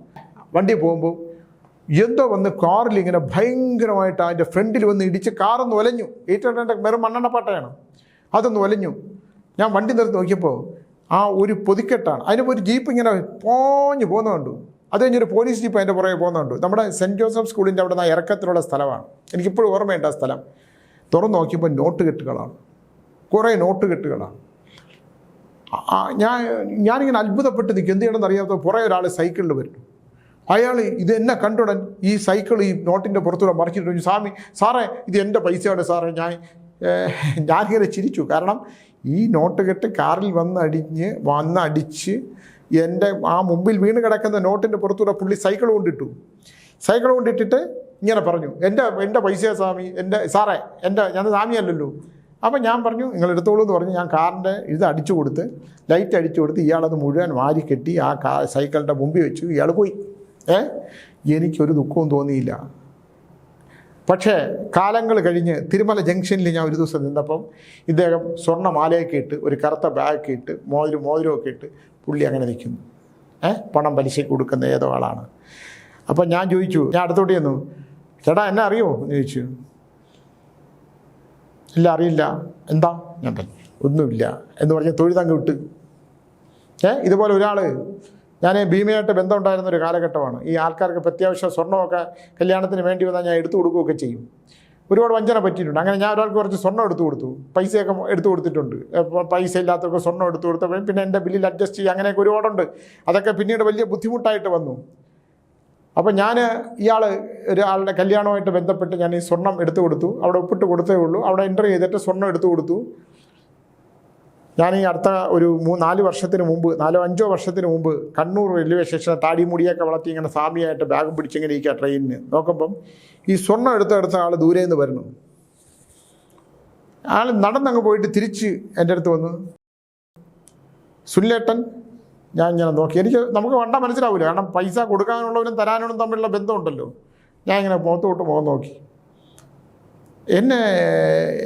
വണ്ടി പോകുമ്പോൾ എന്തോ വന്ന് കാറിൽ ഇങ്ങനെ ഭയങ്കരമായിട്ട് അതിൻ്റെ ഫ്രണ്ടിൽ വന്ന് ഇടിച്ച് കാറൊന്ന് ഒലഞ്ഞു. 800 വെറും മണ്ണെണ്ണപ്പാട്ടയാണ്, അതൊന്ന് ഒലഞ്ഞു. ഞാൻ വണ്ടി നിർത്തി നോക്കിയപ്പോൾ ആ ഒരു പൊതിക്കെട്ടാണ്. അതിന് ഒരു ജീപ്പ് ഇങ്ങനെ പോഞ്ഞ് പോകുന്നുണ്ട്. അത് കഴിഞ്ഞൊരു പോലീസ് ജീപ്പ് അതിൻ്റെ പുറകെ പോകുന്നുണ്ട്. നമ്മുടെ സെൻറ്റ് ജോസഫ് സ്കൂളിൻ്റെ അവിടെ നിന്ന് ഇറക്കത്തിലുള്ള സ്ഥലമാണ്. എനിക്കിപ്പോഴും ഓർമ്മയുണ്ട് ആ സ്ഥലം. തുറന്ന് നോക്കിയപ്പോൾ നോട്ട് കെട്ടുകളാണ്, കുറേ നോട്ട് കെട്ടുകളാണ്. ഞാനിങ്ങനെ അത്ഭുതപ്പെട്ട് നിൽക്കും. എന്ത് ചെയ്യണമെന്ന് അറിയാത്ത പുറകെ ഒരാൾ സൈക്കിളിൽ വരുന്നു. അയാൾ ഇത് എന്നെ കണ്ടുടൻ ഈ സൈക്കിൾ ഈ നോട്ടിൻ്റെ പുറത്തൂടെ മറിച്ചിട്ട്, സ്വാമി സാറേ ഇത് എൻ്റെ പൈസയാണ് സാറേ. ഞാനിങ്ങനെ ചിരിച്ചു. കാരണം ഈ നോട്ട് കെട്ട് കാറിൽ വന്നടിച്ച് എൻ്റെ ആ മുമ്പിൽ വീണ് കിടക്കുന്ന നോട്ടിൻ്റെ പുറത്തൂടെ പുള്ളി സൈക്കിൾ കൊണ്ടിട്ടിട്ട് ഇങ്ങനെ പറഞ്ഞു, എൻ്റെ പൈസയാണ് സ്വാമി, സാറേ ഞാൻ സ്വാമിയല്ലല്ലോ. അപ്പം ഞാൻ പറഞ്ഞു നിങ്ങൾ എടുത്തോളൂ എന്ന് പറഞ്ഞ് ഞാൻ കാറിൻ്റെ ഇത് അടിച്ചു കൊടുത്ത്, ലൈറ്റ് അടിച്ചു കൊടുത്ത്, ഇയാളത് മുഴുവൻ വാരി കെട്ടി ആ സൈക്കിളിൻ്റെ മുമ്പിൽ വെച്ചു. ഇയാൾ പോയി. എനിക്കൊരു ദുഃഖവും തോന്നിയില്ല. പക്ഷേ കാലങ്ങൾ കഴിഞ്ഞ് തിരുമല ജംഗ്ഷനിൽ ഞാൻ ഒരു ദിവസം നിന്നപ്പം ഇദ്ദേഹം സ്വർണ്ണമാലയൊക്കെ ഇട്ട് ഒരു കറുത്ത ബാഗൊക്കെ ഇട്ട് മോതിരമൊക്കെ ഇട്ട് പുള്ളി അങ്ങനെ നിൽക്കുന്നു. പണം പലിശയ്ക്ക് കൊടുക്കുന്ന ഏതോ ആളാണ്. അപ്പം ഞാൻ ചോദിച്ചു, ഞാൻ അടുത്തോട്ട് ചെന്നു, ചേട്ടാ എന്നെ അറിയുമോ എന്ന് ചോദിച്ചു. ഇല്ല അറിയില്ല. എന്താ? ഞാൻ പറഞ്ഞു ഒന്നുമില്ല എന്ന് പറഞ്ഞ് തൊഴുതങ്ങ് വിട്ട്. ഇതുപോലെ ഒരാൾ, ഞാൻ ഭീമയായിട്ട് ബന്ധമുണ്ടായിരുന്ന ഒരു കാലഘട്ടമാണ്. ഈ ആൾക്കാർക്ക് അത്യാവശ്യം സ്വർണ്ണമൊക്കെ കല്യാണത്തിന് വേണ്ടി വന്നാൽ ഞാൻ എടുത്തു കൊടുക്കുകയൊക്കെ ചെയ്യും. ഒരുപാട് വഞ്ചന പറ്റിയിട്ടുണ്ട്. അങ്ങനെ ഞാൻ ഒരാൾക്ക് കുറച്ച് സ്വർണ്ണം എടുത്തു കൊടുത്തു, പൈസയൊക്കെ എടുത്തു കൊടുത്തിട്ടുണ്ട്. പൈസ ഇല്ലാത്തവർക്ക് സ്വർണ്ണം എടുത്തു കൊടുത്തപ്പോൾ പിന്നെ എൻ്റെ ബില്ലിൽ അഡ്ജസ്റ്റ് ചെയ്യുക, അങ്ങനെയൊക്കെ ഒരുപാടുണ്ട്. അതൊക്കെ പിന്നീട് വലിയ ബുദ്ധിമുട്ടായിട്ട് വന്നു. അപ്പം ഇയാൾ ഒരാളുടെ കല്യാണവുമായിട്ട് ബന്ധപ്പെട്ട് ഞാൻ ഈ സ്വർണ്ണം എടുത്തു കൊടുത്തു. അവിടെ ഒപ്പിട്ട് കൊടുത്തേ ഉള്ളൂ. അവിടെ എൻ്റർ ചെയ്തിട്ട് സ്വർണ്ണം എടുത്തു കൊടുത്തു. ഞാൻ ഈ അടുത്ത ഒരു 4-5 വർഷത്തിന് മുമ്പ് കണ്ണൂർ റെയിൽവേ സ്റ്റേഷനിൽ താടിമുടിയൊക്കെ വളർത്തി ഇങ്ങനെ സ്വാമിയായിട്ട് ബാഗ് പിടിച്ചിങ്ങനെ ഇരിക്കുക ട്രെയിനിന്. നോക്കുമ്പം ഈ സ്വർണ്ണം എടുത്ത ആൾ ദൂരെ നിന്ന് വരുന്നു. ആൾ നടന്നങ്ങ് പോയിട്ട് തിരിച്ച് എൻ്റെ അടുത്ത് വന്നു, സുനിലേട്ടൻ. ഞാൻ ഇങ്ങനെ നോക്കി. നമുക്ക് വണ്ട മനസ്സിലാവില്ല, കാരണം പൈസ കൊടുക്കാനുള്ളവരും തരാനുള്ളവരും തമ്മിലുള്ള ബന്ധമുണ്ടല്ലോ. ഞാൻ ഇങ്ങനെ മുഖം നോക്കി.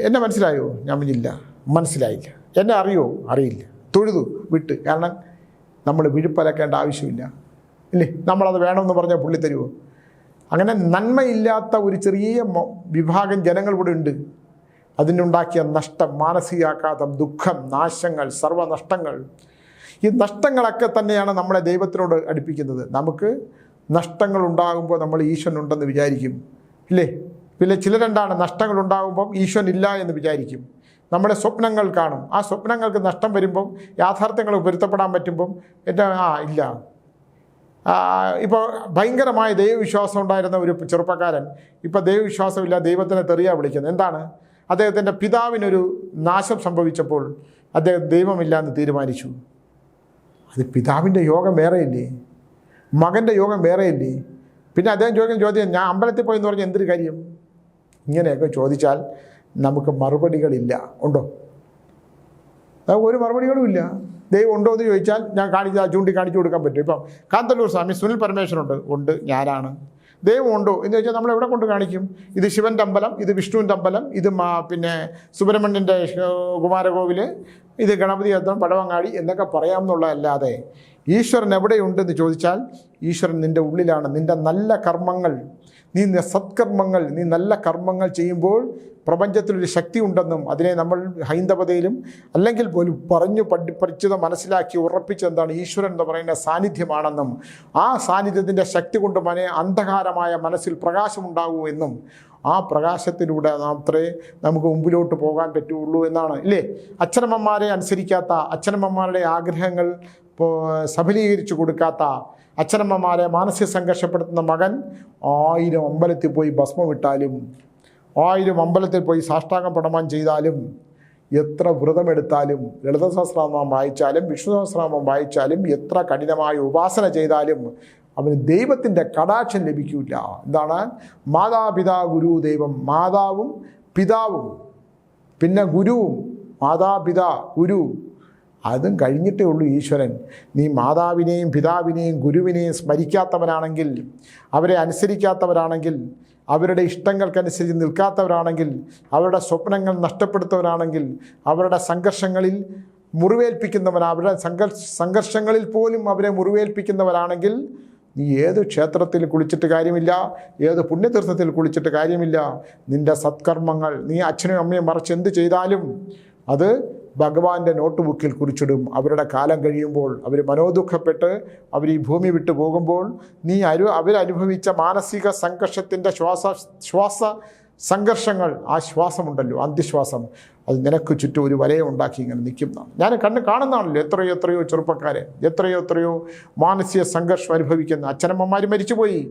എന്നെ മനസ്സിലായോ? ഞാൻ പറഞ്ഞില്ല, മനസ്സിലായില്ല. എന്നെ അറിയില്ല. തൊഴുതു വിട്ട്. കാരണം നമ്മൾ വിഴുപ്പലക്കേണ്ട ആവശ്യമില്ല, ഇല്ലേ? നമ്മളത് വേണമെന്ന് പറഞ്ഞാൽ പുള്ളി തരുമോ? അങ്ങനെ നന്മയില്ലാത്ത ഒരു ചെറിയ വിഭാഗം ജനങ്ങൾ ഇവിടെ ഉണ്ട്. അതിനുണ്ടാക്കിയ നഷ്ടം, മാനസികാഘാതം, ദുഃഖം, നാശങ്ങൾ, സർവ്വനഷ്ടങ്ങൾ. ഈ നഷ്ടങ്ങളൊക്കെ തന്നെയാണ് നമ്മളെ ദൈവത്തിനോട് അടുപ്പിക്കുന്നത്. നമുക്ക് നഷ്ടങ്ങൾ ഉണ്ടാകുമ്പോൾ നമ്മൾ ഈശ്വരനുണ്ടെന്ന് വിചാരിക്കും, ഇല്ലേ? പിന്നെ ചിലരെന്താണ്, നഷ്ടങ്ങൾ ഉണ്ടാകുമ്പം ഈശ്വരൻ ഇല്ല എന്ന് വിചാരിക്കും. നമ്മുടെ സ്വപ്നങ്ങൾ കാണും. ആ സ്വപ്നങ്ങൾക്ക് നഷ്ടം വരുമ്പം, യാഥാർത്ഥ്യങ്ങൾ പൊരുത്തപ്പെടാൻ പറ്റുമ്പം ഇല്ല. ഇപ്പോൾ ഭയങ്കരമായ ദൈവവിശ്വാസം ഉണ്ടായിരുന്ന ഒരു ചെറുപ്പക്കാരൻ ഇപ്പോൾ ദൈവവിശ്വാസമില്ല, ദൈവത്തിനെ തെറിയാ വിളിക്കുന്നത്. എന്താണ്? അദ്ദേഹത്തിൻ്റെ പിതാവിനൊരു നാശം സംഭവിച്ചപ്പോൾ അദ്ദേഹം ദൈവമില്ല എന്ന് തീരുമാനിച്ചു. അത് പിതാവിൻ്റെ യോഗം വേറെയില്ലേ, മകൻ്റെ യോഗം വേറെയില്ലേ? പിന്നെ അദ്ദേഹം ചോദ്യം ഞാൻ അമ്പലത്തിൽ പോയി എന്ന് പറഞ്ഞാൽ എന്തൊരു കാര്യം? ഇങ്ങനെയൊക്കെ ചോദിച്ചാൽ നമുക്ക് മറുപടികളില്ല. ഉണ്ടോ? നമുക്ക് ഒരു മറുപടികളും ഇല്ല. ദൈവം ഉണ്ടോ എന്ന് ചോദിച്ചാൽ ഞാൻ ചൂണ്ടിക്കാണിച്ചു കൊടുക്കാൻ പറ്റും. ഇപ്പം കാന്തല്ലൂർ സ്വാമി, സുനിൽ പരമേശ്വരനുണ്ട്, ഉണ്ട്, ഞാനാണ്. ദൈവം ഉണ്ടോ എന്ന് ചോദിച്ചാൽ നമ്മൾ എവിടെ കൊണ്ട് കാണിക്കും? ഇത് ശിവൻ്റെ അമ്പലം, ഇത് വിഷ്ണുവിൻ്റെ അമ്പലം, ഇത് പിന്നെ സുബ്രഹ്മണ്യൻ്റെ കുമാരകോവിൽ, ഇത് ഗണപതി ക്ഷേത്രം, പഴവങ്ങാടി എന്നൊക്കെ പറയാമെന്നുള്ളതല്ലാതെ ഈശ്വരൻ എവിടെയുണ്ടെന്ന് ചോദിച്ചാൽ ഈശ്വരൻ നിൻ്റെ ഉള്ളിലാണ്. നിൻ്റെ നല്ല കർമ്മങ്ങൾ, സത്കർമ്മങ്ങൾ, നല്ല കർമ്മങ്ങൾ ചെയ്യുമ്പോൾ പ്രപഞ്ചത്തിലൊരു ശക്തി ഉണ്ടെന്നും അതിനെ നമ്മൾ ഹൈന്ദവതയിലും അല്ലെങ്കിൽ പോലും പഠിച്ചത് മനസ്സിലാക്കി ഉറപ്പിച്ചെന്താണ് ഈശ്വരൻ എന്ന് പറയുന്ന സാന്നിധ്യമാണെന്നും ആ സാന്നിധ്യത്തിൻ്റെ ശക്തി കൊണ്ട് അന്ധകാരമായ മനസ്സിൽ പ്രകാശമുണ്ടാകൂ എന്നും ആ പ്രകാശത്തിലൂടെ മാത്രമേ നമുക്ക് മുമ്പിലോട്ട് പോകാൻ പറ്റുള്ളൂ എന്നാണ്, ഇല്ലേ? അച്ഛനമ്മമാരെ അനുസരിക്കാത്ത, അച്ഛനമ്മമാരുടെ ആഗ്രഹങ്ങൾ സഫലീകരിച്ചു കൊടുക്കാത്ത, അച്ഛനമ്മമാരെ മാനസിക സംഘർഷപ്പെടുത്തുന്ന മകൻ 1000 അമ്പലത്തിൽ പോയി ഭസ്മമിട്ടാലും, 1000 അമ്പലത്തിൽ പോയി സാഷ്ടാംഗം പ്രണാമം ചെയ്താലും, എത്ര വ്രതമെടുത്താലും, ലളിത സഹസ്രനാമം വായിച്ചാലും, വിഷ്ണു സഹസ്രനാമം വായിച്ചാലും, എത്ര കഠിനമായ ഉപാസന ചെയ്താലും അവന് ദൈവത്തിൻ്റെ കടാക്ഷം ലഭിക്കില്ല. എന്താണ്? മാതാപിതാ ഗുരു ദൈവം. മാതാവും പിതാവും, പിന്നെ ഗുരുവും. മാതാപിതാ ഗുരു, അതും കഴിഞ്ഞിട്ടേ ഉള്ളൂ ഈശ്വരൻ. നീ മാതാവിനെയും പിതാവിനെയും ഗുരുവിനെയും സ്മരിക്കാത്തവനാണെങ്കിൽ, അവരെ അനുസരിക്കാത്തവരാണെങ്കിൽ, അവരുടെ ഇഷ്ടങ്ങൾക്കനുസരിച്ച് നിൽക്കാത്തവരാണെങ്കിൽ, അവരുടെ സ്വപ്നങ്ങൾ നഷ്ടപ്പെടുത്തവരാണെങ്കിൽ, അവരുടെ സംഘർഷങ്ങളിൽ അവരുടെ സംഘർഷങ്ങളിൽ പോലും അവരെ മുറിവേൽപ്പിക്കുന്നവരാണെങ്കിൽ നീ ഏത് ക്ഷേത്രത്തിൽ കുളിച്ചിട്ട് കാര്യമില്ല, ഏത് പുണ്യതീർത്ഥത്തിൽ കുളിച്ചിട്ട് കാര്യമില്ല. നിൻ്റെ സത്കർമ്മങ്ങൾ നീ അച്ഛനും അമ്മയും മറിച്ച് എന്ത് ചെയ്താലും അത് ഭഗവാന്റെ നോട്ട് ബുക്കിൽ കുറിച്ചിടും. അവരുടെ കാലം കഴിയുമ്പോൾ അവർ മനോദുഃഖപ്പെട്ട് അവർ ഈ ഭൂമി വിട്ടു പോകുമ്പോൾ നീ അവരനുഭവിച്ച മാനസിക സംഘർഷത്തിൻ്റെ ശ്വാസ സംഘർഷങ്ങൾ, ആ ശ്വാസമുണ്ടല്ലോ, അന്ത്യശ്വാസം, അത് നിനക്ക് ചുറ്റും ഒരു വലയം ഉണ്ടാക്കി ഇങ്ങനെ നിൽക്കുന്നതാണ്. ഞാൻ കാണുന്നതാണല്ലോ എത്രയോ ചെറുപ്പക്കാരെ, എത്രയോ മാനസിക സംഘർഷം അനുഭവിക്കുന്ന അച്ഛനമ്മമാർ മരിച്ചുപോയി.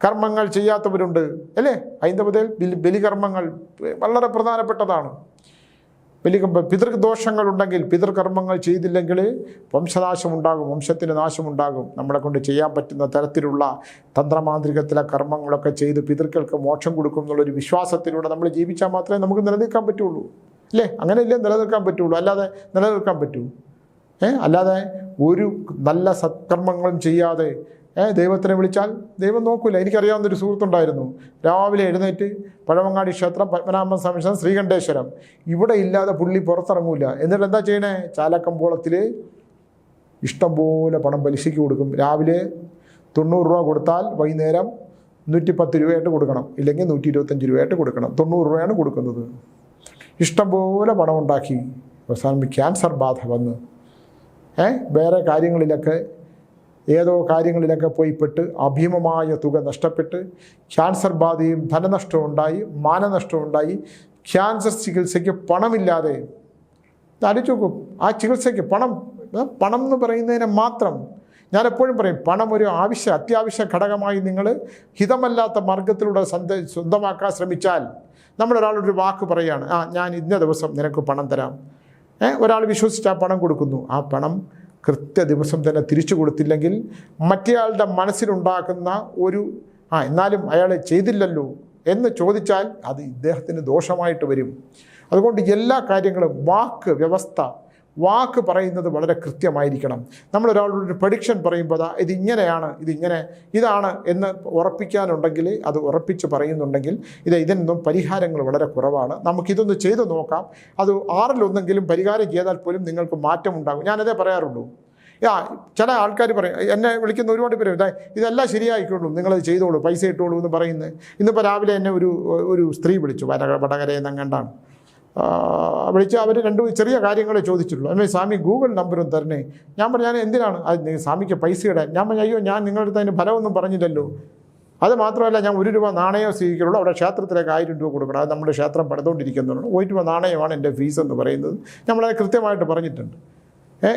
കർമ്മങ്ങൾ ചെയ്യാത്തവരുണ്ട് അല്ലേ? ഹൈന്ദവതയിൽ ബലികർമ്മങ്ങൾ വളരെ പ്രധാനപ്പെട്ടതാണ്. പിതൃദോഷങ്ങളുണ്ടെങ്കിൽ, പിതൃകർമ്മങ്ങൾ ചെയ്തില്ലെങ്കിൽ വംശനാശമുണ്ടാകും, വംശത്തിന് നാശമുണ്ടാകും. നമ്മളെ കൊണ്ട് ചെയ്യാൻ പറ്റുന്ന തരത്തിലുള്ള തന്ത്രമാന്ത്രികത്തിലെ കർമ്മങ്ങളൊക്കെ ചെയ്ത് പിതൃക്കൾക്ക് മോക്ഷം കൊടുക്കും എന്നുള്ളൊരു വിശ്വാസത്തിലൂടെ നമ്മൾ ജീവിച്ചാൽ മാത്രമേ നമുക്ക് നിലനിൽക്കാൻ പറ്റുള്ളൂ അല്ലേ? അങ്ങനെയല്ലേ നിലനിൽക്കാൻ പറ്റുള്ളൂ, അല്ലാതെ നിലനിൽക്കാൻ പറ്റൂ? അല്ലാതെ ഒരു നല്ല സത്കർമ്മങ്ങളും ചെയ്യാതെ ദൈവത്തിനെ വിളിച്ചാൽ ദൈവം നോക്കൂല. എനിക്കറിയാവുന്നൊരു സുഹൃത്തുണ്ടായിരുന്നു. രാവിലെ എഴുന്നേറ്റ് പഴവങ്ങാടി ക്ഷേത്രം, പത്മനാഭ സ്വാമി ക്ഷേത്രം, ശ്രീകണ്ഠേശ്വരം ഇവിടെ ഇല്ലാതെ പുള്ളി പുറത്തിറങ്ങൂല. എന്നിട്ട് എന്താ ചെയ്യണേ? ചാലക്കമ്പോളത്തിൽ ഇഷ്ടംപോലെ പണം പലിശയ്ക്ക് കൊടുക്കും. രാവിലെ 90 രൂപ കൊടുത്താൽ വൈകുന്നേരം 110 രൂപയായിട്ട് കൊടുക്കണം, ഇല്ലെങ്കിൽ 125 രൂപയായിട്ട് കൊടുക്കണം. 90 രൂപയാണ് കൊടുക്കുന്നത്. ഇഷ്ടംപോലെ പണം ഉണ്ടാക്കി. അവസാനം ക്യാൻസർ ബാധ വന്ന് വേറെ കാര്യങ്ങളിലൊക്കെ ഏതോ കാര്യങ്ങളിലൊക്കെ പോയി പെട്ട് അഭീമമായ തുക നഷ്ടപ്പെട്ട് ക്യാൻസർ ബാധയും ധനനഷ്ടവും ഉണ്ടായി, മാനനഷ്ടവും ഉണ്ടായി. ക്യാൻസർ ചികിത്സയ്ക്ക് പണമില്ലാതെ ആലോചിച്ച് നോക്കും. ആ ചികിത്സയ്ക്ക് പണം എന്ന് പറയുന്നതിനെ മാത്രം ഞാൻ എപ്പോഴും പറയും, പണം ഒരു അത്യാവശ്യ ഘടകമായി നിങ്ങൾ ഹിതമല്ലാത്ത മാർഗത്തിലൂടെ സ്വന്തമാക്കാൻ ശ്രമിച്ചാൽ, നമ്മളൊരാളൊരു വാക്ക് പറയുകയാണ്, ഞാൻ ഇന്ന ദിവസം നിനക്ക് പണം തരാം. ഒരാൾ വിശ്വസിച്ച് ആ പണം കൊടുക്കുന്നു. ആ പണം കൃത്യ ദിവസം തന്നെ തിരിച്ചു കൊടുത്തില്ലെങ്കിൽ മറ്റേയാളുടെ മനസ്സിലുണ്ടാക്കുന്ന ഒരു എന്നാലും അയാൾ ചെയ്തില്ലല്ലോ എന്ന് ചോദിച്ചാൽ അത് ഇദ്ദേഹത്തിന് ദോഷമായിട്ട് വരും. അതുകൊണ്ട് എല്ലാ കാര്യങ്ങളും വാക്ക് പറയുന്നത് വളരെ കൃത്യമായിരിക്കണം. നമ്മളൊരാളോടൊരു പ്രഡിക്ഷൻ പറയുമ്പോൾ ഇതാണ് എന്ന് ഉറപ്പിക്കാനുണ്ടെങ്കിൽ, അത് ഉറപ്പിച്ച് പറയുന്നുണ്ടെങ്കിൽ ഇതിനൊന്നും പരിഹാരങ്ങൾ വളരെ കുറവാണ്. നമുക്കിതൊന്ന് ചെയ്തു നോക്കാം. അത് 6-1 പരിഹാരം ചെയ്താൽ പോലും നിങ്ങൾക്ക് മാറ്റമുണ്ടാകും. ഞാനതേ പറയാറുള്ളൂ. ചില ആൾക്കാർ പറയും, എന്നെ വിളിക്കുന്ന ഒരുപാട് പേര്, ഇതെല്ലാം ശരിയായിക്കോളൂ, നിങ്ങളത് ചെയ്തോളൂ, പൈസ ഇട്ടോളൂ എന്ന് പറയുന്നത്. ഇന്നിപ്പോൾ രാവിലെ എന്നെ ഒരു സ്ത്രീ വിളിച്ചു, വടകരയിൽ നിന്നെങ്ങാണ്ടാണ് വിളിച്ച്. അവർ 2 ചെറിയ കാര്യങ്ങളെ ചോദിച്ചിട്ടുള്ളൂ. അല്ലേ സ്വാമി ഗൂഗിൾ നമ്പറും തരണേ. ഞാൻ പറഞ്ഞു, ഞാൻ എന്തിനാണ് അത് സ്വാമിക്ക് പൈസ ഇടാൻ? ഞാൻ പറഞ്ഞു, അയ്യോ ഞാൻ നിങ്ങളുടെ അടുത്ത് അതിന് ഫലമൊന്നും പറഞ്ഞില്ലല്ലോ. അത് മാത്രമല്ല, ഞാൻ 1 രൂപ നാണയം സ്വീകരിക്കുള്ളൂ. അവിടെ ക്ഷേത്രത്തിലേക്ക് 1000 രൂപ കൊടുക്കണം. അത് നമ്മുടെ ക്ഷേത്രം പണിതുകൊണ്ടിരിക്കുന്നതാണ്. 1 രൂപ നാണയമാണ് എൻ്റെ ഫീസ് എന്ന് പറയുന്നത്. നമ്മളത് കൃത്യമായിട്ട് പറഞ്ഞിട്ടുണ്ട്.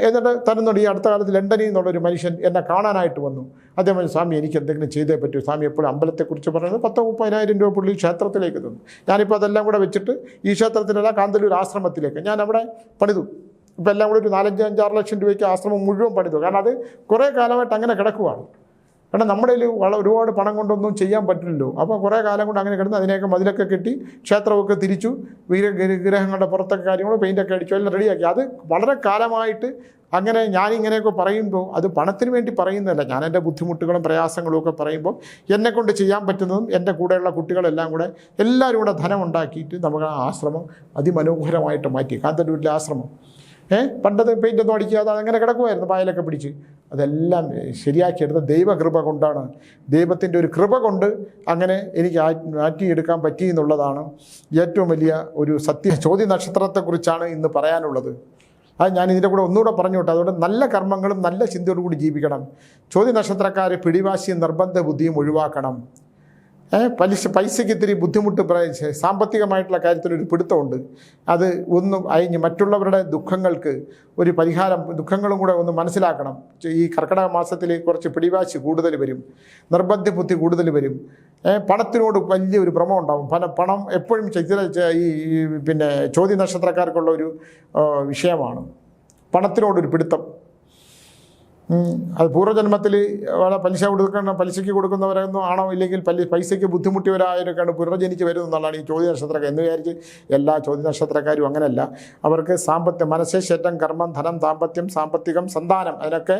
എന്നിട്ട് തരുന്നുണ്ട്. ഈ അടുത്ത കാലത്ത് ലണ്ടനിൽ നിന്നുള്ളൊരു മനുഷ്യൻ എന്നെ കാണാനായിട്ട് വന്നു. അതേപോലെ സ്വാമി എനിക്ക് എന്തെങ്കിലും ചെയ്തേ പറ്റൂ. സ്വാമി എപ്പോഴും അമ്പലത്തെക്കുറിച്ച് പറയുന്നത് 10-30,000 രൂപ പുള്ളി ക്ഷേത്രത്തിലേക്ക് തന്നു. ഞാനിപ്പോൾ അതെല്ലാം കൂടെ വെച്ചിട്ട് ഈ ക്ഷേത്രത്തിലല്ല, കാന്തല്ലൂർ ആശ്രമത്തിലേക്ക് ഞാൻ അവിടെ പണിതു. ഇപ്പോൾ എല്ലാം കൂടെ ഒരു 4-5-6 ലക്ഷം രൂപയ്ക്ക് ആശ്രമം മുഴുവൻ പണിതു. കാരണം അത് കുറേ കാലമായിട്ട് അങ്ങനെ കിടക്കുവാണ്. കാരണം നമ്മുടെ കയ്യിൽ ഒരുപാട് പണം കൊണ്ടൊന്നും ചെയ്യാൻ പറ്റില്ലല്ലോ. അപ്പോൾ കുറേ കാലം കൊണ്ട് അങ്ങനെ കിടന്ന് അതിനെയൊക്കെ മതിലൊക്കെ കെട്ടി ക്ഷേത്രമൊക്കെ തിരിച്ചു, വിഗ്രഹങ്ങളുടെ പുറത്തൊക്കെ കാര്യങ്ങൾ പെയിൻ്റൊക്കെ അടിച്ചു, എല്ലാം റെഡിയാക്കി. അത് വളരെ കാലമായിട്ട് അങ്ങനെ ഞാനിങ്ങനെയൊക്കെ പറയുമ്പോൾ അത് പണത്തിന് വേണ്ടി പറയുന്നതല്ല. ഞാൻ എൻ്റെ ബുദ്ധിമുട്ടുകളും പ്രയാസങ്ങളും ഒക്കെ പറയുമ്പോൾ എന്നെക്കൊണ്ട് ചെയ്യാൻ പറ്റുന്നതും എൻ്റെ കൂടെയുള്ള കുട്ടികളെല്ലാം കൂടെ എല്ലാവരും കൂടെ ധനം ഉണ്ടാക്കിയിട്ട് നമുക്ക് ആ ആശ്രമം അതിമനോഹരമായിട്ട് മാറ്റി. കാന്തല്ലൂരിലെ ആശ്രമം പണ്ടത് പെയിൻ്റൊന്നും അടിക്കാതെ അതങ്ങനെ കിടക്കുമായിരുന്നു, പായലൊക്കെ പിടിച്ച്. അതെല്ലാം ശരിയാക്കിയെടുത്ത ദൈവകൃപ കൊണ്ടാണ്. ദൈവത്തിൻ്റെ ഒരു കൃപ കൊണ്ട് അങ്ങനെ എനിക്ക് മാറ്റിയെടുക്കാൻ പറ്റി എന്നുള്ളതാണ് ഏറ്റവും വലിയ ഒരു സത്യം. ചോദ്യ നക്ഷത്രത്തെക്കുറിച്ചാണ് ഇന്ന് പറയാനുള്ളത്. അത് ഞാൻ ഇതിൻ്റെ കൂടെ ഒന്നുകൂടെ പറഞ്ഞു വിട്ടു. അതുകൊണ്ട് നല്ല കർമ്മങ്ങളും നല്ല ചിന്തയോടുകൂടി ജീവിക്കണം. ചോദ്യ നക്ഷത്രക്കാർ പിടിവാശിയും നിർബന്ധ ബുദ്ധിയും ഒഴിവാക്കണം. പൈസയ്ക്ക് ഇത്തിരി ബുദ്ധിമുട്ട്, സാമ്പത്തികമായിട്ടുള്ള കാര്യത്തിലൊരു പിടുത്തമുണ്ട്. അത് ഒന്നും അയഞ്ഞ് മറ്റുള്ളവരുടെ ദുഃഖങ്ങൾക്ക് ഒരു പരിഹാരം, ദുഃഖങ്ങളും കൂടെ ഒന്ന് മനസ്സിലാക്കണം. ഈ കർക്കിടക മാസത്തിൽ കുറച്ച് പിടിവാശി കൂടുതൽ വരും, നിർബന്ധ ബുദ്ധി കൂടുതൽ വരും. പണത്തിനോട് വലിയൊരു ഭ്രമം ഉണ്ടാകും. പണം എപ്പോഴും ചോദ്യ നക്ഷത്രക്കാർക്കുള്ള ഒരു വിഷയമാണ് പണത്തിനോടൊരു പിടുത്തം. അത് പൂർവ്വജന്മത്തിൽ പലിശയ്ക്ക് കൊടുക്കുന്നവരൊന്നും ആണോ, ഇല്ലെങ്കിൽ പൈസയ്ക്ക് ബുദ്ധിമുട്ടിയവരായൊക്കെയാണ് പുനർജനിച്ച് വരുന്നതെന്നുള്ളതാണ് ഈ ചോദ്യ നക്ഷത്രക്കാർ എന്ന് വിചാരിച്ച് എല്ലാ ചോദ്യ നക്ഷത്രക്കാരും അങ്ങനെയല്ല. അവർക്ക് മനഃശേഷം കർമ്മം, ധനം, ദാമ്പത്യം, സാമ്പത്തികം, സന്താനം, അതിനൊക്കെ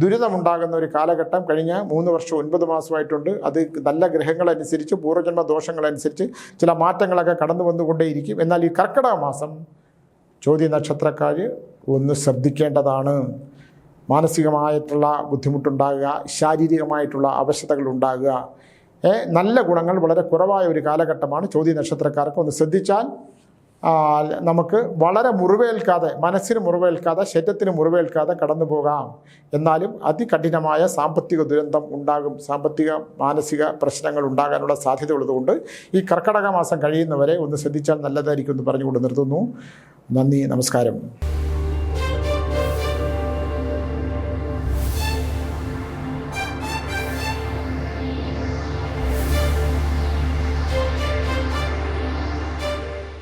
ദുരിതമുണ്ടാകുന്ന ഒരു കാലഘട്ടം കഴിഞ്ഞ 3 വർഷം 9 മാസമായിട്ടുണ്ട്. അത് നല്ല ഗ്രഹങ്ങളനുസരിച്ച്, പൂർവ്വജന്മ ദോഷങ്ങളനുസരിച്ച് ചില മാറ്റങ്ങളൊക്കെ കടന്നു വന്നുകൊണ്ടേയിരിക്കും. എന്നാൽ ഈ കർക്കിടക മാസം ചോദ്യ നക്ഷത്രക്കാർ ഒന്ന് ശ്രദ്ധിക്കേണ്ടതാണ്. മാനസികമായിട്ടുള്ള ബുദ്ധിമുട്ടുണ്ടാകുക, ശാരീരികമായിട്ടുള്ള അവശതകൾ ഉണ്ടാകുക, നല്ല ഗുണങ്ങൾ വളരെ കുറവായ ഒരു കാലഘട്ടമാണ്. ചോദ്യ നക്ഷത്രക്കാർക്ക് ഒന്ന് ശ്രദ്ധിച്ചാൽ നമുക്ക് വളരെ മുറിവേൽക്കാതെ, മനസ്സിന് മുറിവേൽക്കാതെ, ശരീരത്തിന് മുറിവേൽക്കാതെ കടന്നു പോകാം. എന്നാലും അതികഠിനമായ സാമ്പത്തിക ദുരന്തം ഉണ്ടാകും. സാമ്പത്തിക മാനസിക പ്രശ്നങ്ങൾ ഉണ്ടാകാനുള്ള സാധ്യതയുള്ളതുകൊണ്ട് ഈ കർക്കടക മാസം കഴിയുന്നവരെ ഒന്ന് ശ്രദ്ധിച്ചാൽ നല്ലതായിരിക്കും എന്ന് പറഞ്ഞുകൊണ്ട് നിർത്തുന്നു. നന്ദി, നമസ്കാരം.